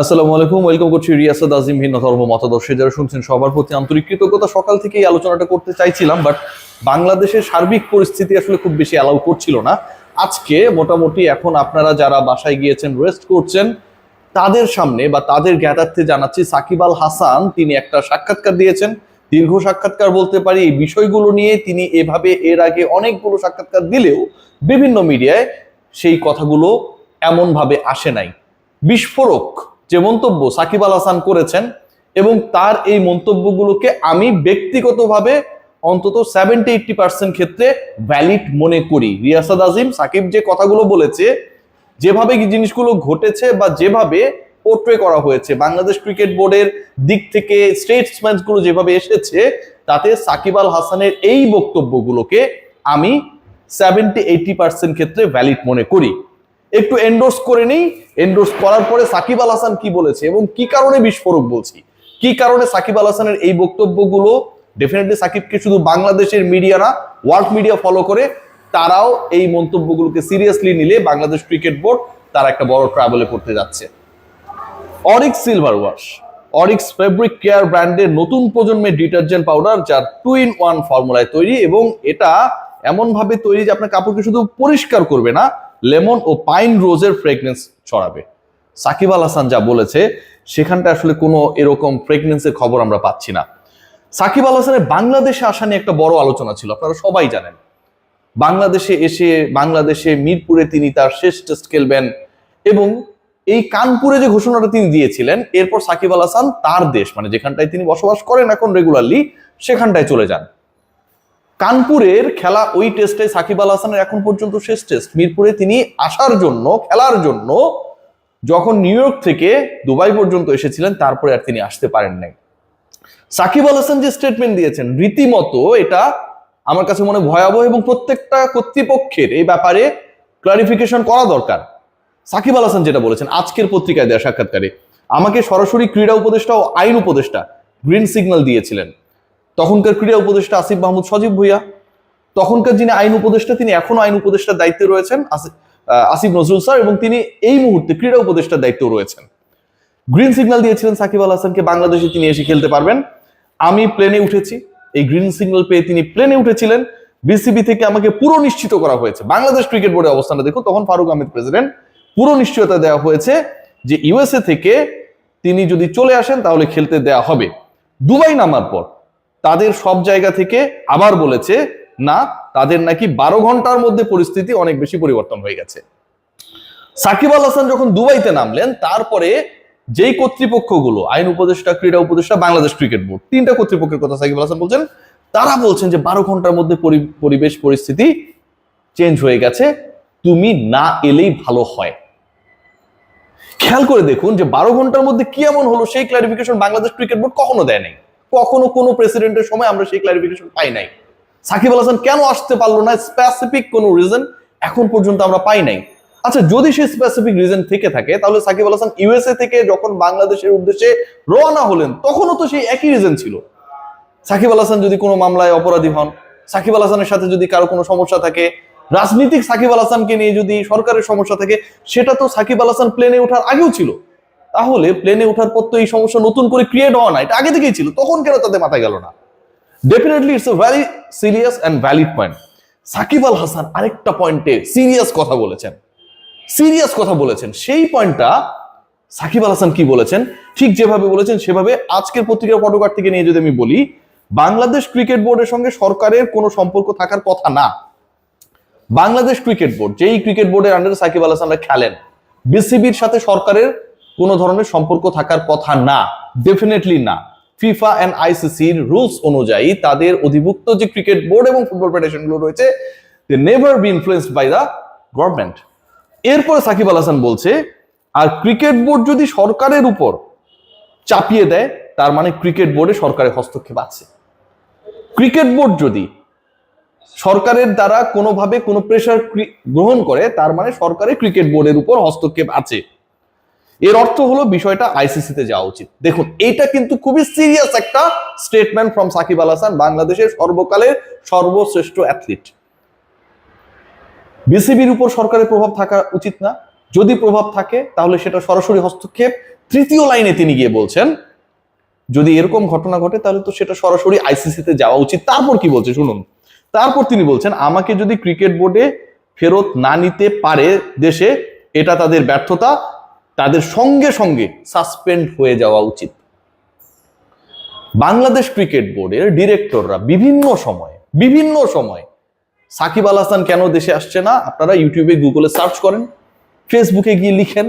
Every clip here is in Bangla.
আসসালামু আলাইকুম, ওয়েলকাম করছি রিয়াসাদ আজিম ভিন্ন ধর্ম মতাদর্শে যারা শুনছেন সবার প্রতি আন্তরিক কৃতজ্ঞতা। সকাল থেকে এই আলোচনাটা করতে চাইছিলাম, বাট বাংলাদেশের সার্বিক পরিস্থিতি আসলে খুব বেশি অ্যালাউ করছিল না। আজকে মোটামুটি এখন আপনারা যারা বাসায় গিয়েছেন, রেস্ট করছেন, তাদের সামনে বা তাদের জ্ঞাতার্থে জানাচ্ছি, সাকিব আল হাসান তিনি একটা সাক্ষাৎকার দিয়েছেন। দীর্ঘ সাক্ষাৎকার বলতে পারি। এই বিষয়গুলো নিয়ে তিনি এভাবে এর আগে অনেকগুলো সাক্ষাৎকার দিলেও বিভিন্ন মিডিয়ায় সেই কথাগুলো এমনভাবে আসে নাই। বিস্ফোরক যে মন্তব্য সাকিব আল হাসান করেছেন এবং তার এই মন্তব্যগুলোকে আমি ব্যক্তিগতভাবে অন্তত 70-80% ক্ষেত্রে ভ্যালিড মনে করি। রিয়াসাদ আজিম সাকিব যে কথাগুলো বলেছে, যেভাবে জিনিসগুলো ঘটেছে বা যেভাবে পোর্ট্রে করা হয়েছে, বাংলাদেশ ক্রিকেট বোর্ডের দিক থেকে স্টেটসম্যান গুলো যেভাবে এসেছে, তাতে সাকিব আল হাসানের এই বক্তব্যগুলোকে আমি 70-80% ক্ষেত্রে ভ্যালিড মনে করি। একটু এন্ডোর্স করে নেই। এন্ডোর্স করার পরে সাকিব আল হাসান কি বলেছে এবং কি কারণে বিস্ফোরক বলছি, কি কারণে সাকিব আল হাসানের এই বক্তব্যগুলো ডেফিনেটলি সাকিবকে শুধু বাংলাদেশের মিডিয়া না, ওয়ার্ল্ড মিডিয়া ফলো করে, তারাও এই মন্তব্যগুলোকে সিরিয়াসলি নিলে বাংলাদেশ ক্রিকেট বোর্ড তারা একটা বড় ট্রাবলে পড়তে যাচ্ছে। Orix silver wash, Orix fabric care ব্র্যান্ডের নতুন প্রজন্মের ডিটারজেন্ট পাউডার, যার 2-in-1 ফর্মুলায় তৈরি এবং এটা এমন ভাবে তৈরি যে আপনার কাপড়কে শুধু পরিষ্কার করবে না, লেমন ও পাইন রোজের ফ্রেগনেন্স ছড়াবে। সাকিব আল হাসান যা বলেছে সেখানটা আসলে কোনো এরকম ফ্রেগনেন্সের খবর আমরা পাচ্ছি না। সাকিব আল হাসানের বাংলাদেশে আসা নিয়ে একটা বড় আলোচনা ছিল, আপনারা সবাই জানেন। বাংলাদেশে এসে বাংলাদেশে মিরপুরে তিনি তার শেষ টেস্ট খেলবেন এবং এই কানপুরে যে ঘোষণাটা তিনি দিয়েছিলেন, এরপর সাকিব আল হাসান তার দেশ মানে যেখানটায় তিনি বসবাস করেন এখন রেগুলারলি, সেখানটায় চলে যান। কানপুরের খেলা ওই টেস্টে সাকিব আল হাসানের এখন পর্যন্ত শেষ টেস্ট। মিরপুরে তিনি আসার জন্য, খেলার জন্য যখন নিউ ইয়র্ক থেকে দুবাই পর্যন্ত এসেছিলেন, তারপরে আর তিনি আসতে পারেন নাই। সাকিব আল হাসান যে স্টেটমেন্ট দিয়েছেন, রীতিমতো এটা আমার কাছে মনে ভয়াবহ এবং প্রত্যেকটা কর্তৃপক্ষের এই ব্যাপারে ক্লারিফিকেশন করা দরকার। সাকিব আল হাসান যেটা বলেছেন আজকের পত্রিকায় দেওয়া সাক্ষাৎকারে, আমাকে সরাসরি ক্রীড়া উপদেষ্টা ও আইন উপদেষ্টা গ্রিন সিগন্যাল দিয়েছিলেন। তখনকার ক্রীড়া উপদেষ্টা আসিফ মাহমুদ সজীব ভুইয়া, তখনকার যিনি আইন উপদেষ্টা তিনি এখনো আইন উপদেষ্টার দায়িত্বে রয়েছেন আসিফ নজরুল স্যার, এবং তিনি এই মুহূর্তে ক্রীড়া উপদেষ্টার দায়িত্ব রয়েছেন। গ্রিন সিগন্যাল দিয়েছিলেন সাকিব আল হাসানকে, বাংলাদেশে তিনি এসে খেলতে পারবেন। আমি প্লেনে উঠেছি, এই গ্রিন সিগন্যাল পেয়ে তিনি প্লেনে উঠেছিলেন। বিসিবি থেকে আমাকে পুরো নিশ্চিত করা হয়েছে, বাংলাদেশ ক্রিকেট বোর্ডের অবস্থানটা দেখুন, তখন ফারুক আহমেদ প্রেসিডেন্ট, পুরো নিশ্চয়তা দেওয়া হয়েছে যে ইউএসএ থেকে তিনি যদি চলে আসেন তাহলে খেলতে দেওয়া হবে। দুবাই নামার পর তাদের সব জায়গা থেকে আবার বলেছে না, তাদের নাকি 12 ঘন্টার মধ্যে পরিস্থিতি অনেক বেশি পরিবর্তন হয়ে গেছে। সাকিব আল হাসান যখন দুবাইতে নামলেন, তারপরে যেই কর্তৃপক্ষগুলো, আইন উপদেষ্টা, ক্রীড়া উপদেষ্টা, বাংলাদেশ ক্রিকেট বোর্ড, তিনটা কর্তৃপক্ষের কথা সাকিব আল হাসান বলছেন, তারা বলছেন যে 12 ঘন্টার মধ্যে পরিবেশ পরিস্থিতি চেঞ্জ হয়ে গেছে, তুমি না এলেই ভালো হয়। খেয়াল করে দেখুন যে 12 ঘন্টার মধ্যে কি এমন হলো, সেই ক্লারিফিকেশন বাংলাদেশ ক্রিকেট বোর্ড কখনো দেয় নাই। কখনো কোনো প্রেসিডেন্টের সময় আমরা সেই ক্লারিফিকেশন পাই নাই। সাকিব আল হাসান কেন আসতে পারলো না, স্পেসিফিক কোনো রিজন এখন পর্যন্ত আমরা পাই নাই। আচ্ছা, যদি সেই স্পেসিফিক রিজন থেকে থাকে, তাহলে সাকিব আল হাসান ইউএসএ থেকে যখন বাংলাদেশের উদ্দেশ্যে রওনা হলেন, তখনও তো সেই একই রিজন ছিল। সাকিব আল হাসান যদি কোনো মামলায় অপরাধী হন, সাকিব আল হাসানের সাথে যদি কারো কোনো সমস্যা থাকে, রাজনীতিক সাকিব আল হাসানকে নিয়ে যদি সরকারের সমস্যা থাকে, সেটা তো সাকিব আল হাসান প্লেনে ওঠার আগেও ছিল। তাহলে প্লেনে ওঠার পর তো এই সমস্যা নতুন করে ক্রিয়েট হওয়া না, এটা আগে থেকেই ছিল, তখন কেন তাদের মাথায় গেল না? Definitely it's a very serious and valid point. Shakib Al Hasan আরেকটা পয়েন্টে সিরিয়াস কথা বলেছেন, সেই পয়েন্টটা সাকিব আল হাসান কি বলেছেন, ঠিক যেভাবে বলেছেন সেভাবে আজকের পত্রিকার ফটোকার্ড থেকে নিয়ে যদি আমি বলি, বাংলাদেশ ক্রিকেট বোর্ডের সঙ্গে সরকারের কোনো সম্পর্ক থাকার কথা না। বাংলাদেশ ক্রিকেট বোর্ড, যেই ক্রিকেট বোর্ডের আন্ডারে সাকিব আল হাসানরা খেলেন, বিসিবির সাথে সরকারের কোনো ধরনের সম্পর্ক থাকার কথা না, ডেফিনেটলি না। ফিফা এন্ড আইসিসির রুলস অনুযায়ী তাদের অধিভুক্ত যে ক্রিকেট বোর্ড এবং ফুটবল ফেডারেশন গুলো রয়েছে, they never be influenced by the government. এরপরে সাকিব আল হাসান বলছে, আর ক্রিকেট বোর্ড যদি সরকারের উপর চাপিয়ে দেয়, তার মানে ক্রিকেট বোর্ডে সরকারের হস্তক্ষেপ আছে। ক্রিকেট বোর্ড যদি সরকারের দ্বারা কোনোভাবে কোনো প্রেসার গ্রহণ করে, তার মানে সরকারের ক্রিকেট বোর্ডের উপর হস্তক্ষেপ আছে। এর অর্থ হলো বিষয়টা আইসিসিতে যাওয়া উচিত। দেখুন, এটা কিন্তু খুবই সিরিয়াস একটা স্টেটমেন্ট ফ্রম সাকিব আল হাসান, বাংলাদেশের সর্বকালের সর্বশ্রেষ্ঠ অ্যাথলিট। বিসিবির উপর সরকারের প্রভাব থাকা উচিত না, যদি প্রভাব থাকে তাহলে সেটা সরাসরি হস্তক্ষেপ, তৃতীয় লাইনে তিনি গিয়ে বলছেন যদি এরকম ঘটনা ঘটে তাহলে তো সেটা সরাসরি আইসিসিতে যাওয়া উচিত। তারপর কি বলছে শুনুন, তারপর তিনি বলছেন আমাকে যদি ক্রিকেট বোর্ডে ফেরত না নিতে পারে দেশে, এটা তাদের ব্যর্থতা, তাদের সঙ্গে সঙ্গে সাসপেন্ড হয়ে যাওয়া উচিত। বাংলাদেশ ক্রিকেট বোর্ডের ডিরেক্টররা বিভিন্ন সময় সাকিব আল হাসান কেন দেশে আসছে না, আপনারা ইউটিউবে গুগলে সার্চ করেন, ফেসবুকে গিয়ে লিখেন,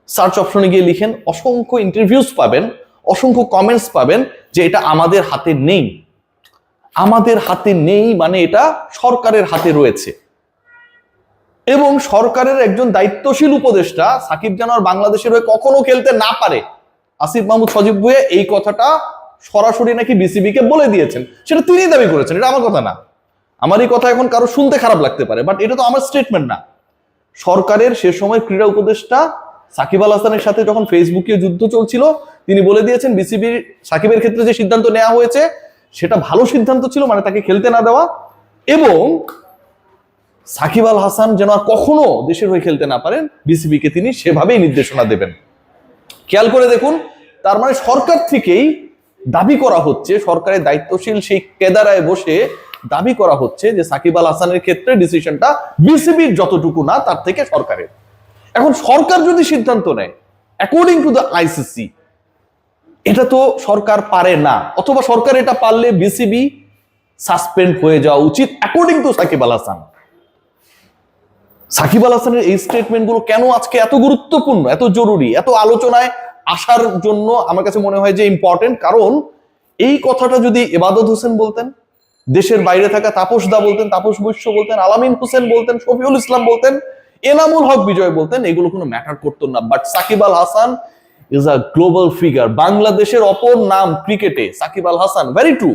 সার্চ অপশনে গিয়ে লিখেন, অসংখ্য ইন্টারভিউজ পাবেন, অসংখ্য কমেন্টস পাবেন যে এটা আমাদের হাতে নেই। আমাদের হাতে নেই মানে এটা সরকারের হাতে রয়েছে, এবং সরকারের একজন দায়িত্বশীল উপদেষ্টা সাকিব যেন আর বাংলাদেশের হয়ে কখনো খেলতে না পারে, আসিফ মাহমুদ সজীব ভুঁইয়া এই কথাটা সরাসরি নাকি বিসিবিকে বলে দিয়েছেন। সেটা তিনি দাবি করেছেন, এটা আমার কথা না। আমার এই কথা এখন কারো শুনতে খারাপ লাগতে পারে, বাট এটা তো আমার স্টেটমেন্ট না। সরকারের সে সময় ক্রীড়া উপদেষ্টা সাকিব আল হাসানের সাথে যখন ফেসবুকে যুদ্ধ চলছিল, তিনি বলে দিয়েছেন বিসিবির সাকিবের ক্ষেত্রে যে সিদ্ধান্ত নেওয়া হয়েছে সেটা ভালো সিদ্ধান্ত ছিল, মানে তাকে খেলতে না দেওয়া, এবং সাকিব আল হাসান যেন আর কখনো দেশের হয়ে খেলতে না পারেন, বিসিবিকে তিনি সেভাবেই নির্দেশনা দেবেন। খেয়াল করে দেখুন, তার মানে সরকার থেকেই দাবি করা হচ্ছে, সরকারের দায়িত্বশীল সেই কেদারায় বসে দাবি করা হচ্ছে যে সাকিব আল হাসানের ক্ষেত্রে ডিসিশনটা বিসিবির যতটুকু না তার থেকে সরকারের। এখন সরকার যদি সিদ্ধান্ত নেয় অ্যাকর্ডিং টু দ্য আইসিসি, এটা তো সরকার পারে না, অথবা সরকার এটা পারলে বিসিবি সাসপেন্ড হয়ে যাওয়া উচিত অ্যাকর্ডিং টু সাকিব আল হাসান। সাকিব আল হাসানের এই স্টেটমেন্টগুলো কেন আজকে এত গুরুত্বপূর্ণ, এত জরুরি, এত আলোচনায় আসার জন্য আমার কাছে মনে হয় যে ইম্পর্টেন্ট, কারণ এই কথাটা যদি এবাদত হোসেন বলতেন, দেশের বাইরে থাকা তাপস দা বলতেন, তাপস বৈশ্য বলতেন, আলামিন হোসেন বলতেন, শফিউল ইসলাম বলতেন, এনামুল হক বিজয় বলতেন, এগুলো কোনো ম্যাটার করতো না। But Shakib Al Hasan is a global figure, বাংলাদেশের অপর নাম ক্রিকেটে সাকিব আল হাসান, ভেরি ট্রু।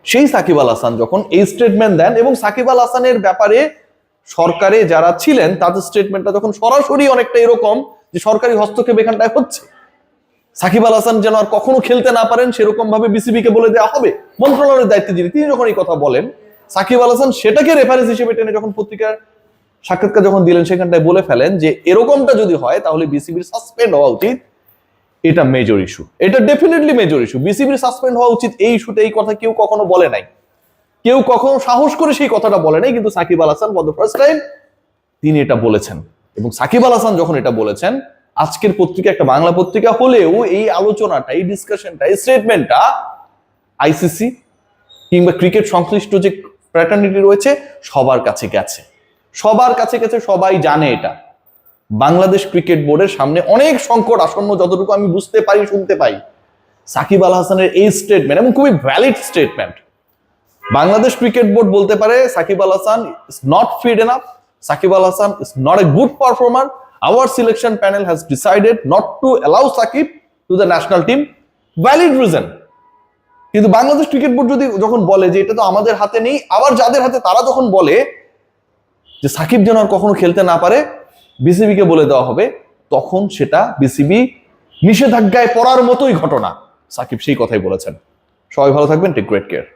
সেই সাকিব আল হাসান যখন এই স্টেটমেন্ট দেন, এবং সাকিব আল হাসানের ব্যাপারে সরকারে যারা ছিলেন তাদের স্টেটমেন্টটা যখন সরাসরি অনেকটা এরকম যে সরকারি হস্তক্ষেপ এখানটায় হচ্ছে, সাকিব আল হাসান যেন আর কখনো খেলতে না পারেন সেরকম ভাবে বিসিবিকে বলে দেওয়া হবে, মন্ত্রণালয়ের দায়িত্বে যিনি, তিনি যখন এই কথা বলেন, সাকিব আল হাসান সেটাকে রেফারেন্স হিসেবে টেনে যখন পত্রিকার সাক্ষাৎকার যখন দিলেন সেখানটায় বলে ফেলেন যে এরকমটা যদি হয় তাহলে বিসিবির সাসপেন্ড হওয়া উচিত। এটা মেজর ইস্যু, এটা ডেফিনেটলি মেজর ইস্যু। বিসিবির সাসপেন্ড হওয়া উচিত এই ইস্যুতে এই কথা কেউ কখনো বলে নাই, কেউ কখনো সাহস করে সেই কথাটা বলে নাই, কিন্তু Shakib Al Hasan for the first time তিনি এটা বলেছেন। এবং সাকিব আল হাসান যখন এটা বলেছেন, আজকের পত্রিকা একটা বাংলা পত্রিকা হলেও এই আলোচনাটা, এই ডিসকাশনটা, এই স্টেটমেন্টটা আইসিসি কিংবা ক্রিকেট সংশ্লিষ্ট যে ফ্র্যাটার্নিটি রয়েছে সবার কাছে গেছে, সবার কাছে গেছে, সবাই জানে এটা। বাংলাদেশ ক্রিকেট বোর্ডের সামনে অনেক সংকট আসন্ন, যতটুকু আমি বুঝতে পারি, শুনতে পাই। সাকিব আল হাসানের এই স্টেটমেন্ট, এবং খুবই valid statement, Bangladesh cricket board বলতে পারে Shakib Al Hasan is not fit enough, Shakib Al Hasan is not a good performer, our selection panel has decided not to allow Sakib to the national team, valid reason। কিন্তু বাংলাদেশ ক্রিকেট বোর্ড যদি যখন বলে যে এটা তো আমাদের হাতে নেই, আবার যাদের হাতে তারা যখন বলে যে সাকিব যেন আর কখনো খেলতে না পারে, বিসিবিকে বলে দেওয়া হবে, তখন সেটা বিসিবি নিষেধাজ্ঞায় পড়ার মতোই ঘটনা। সাকিব সেই কথাই বলেছেন। সবাই ভালো থাকবেন, টেক গ্রেট কেয়ার।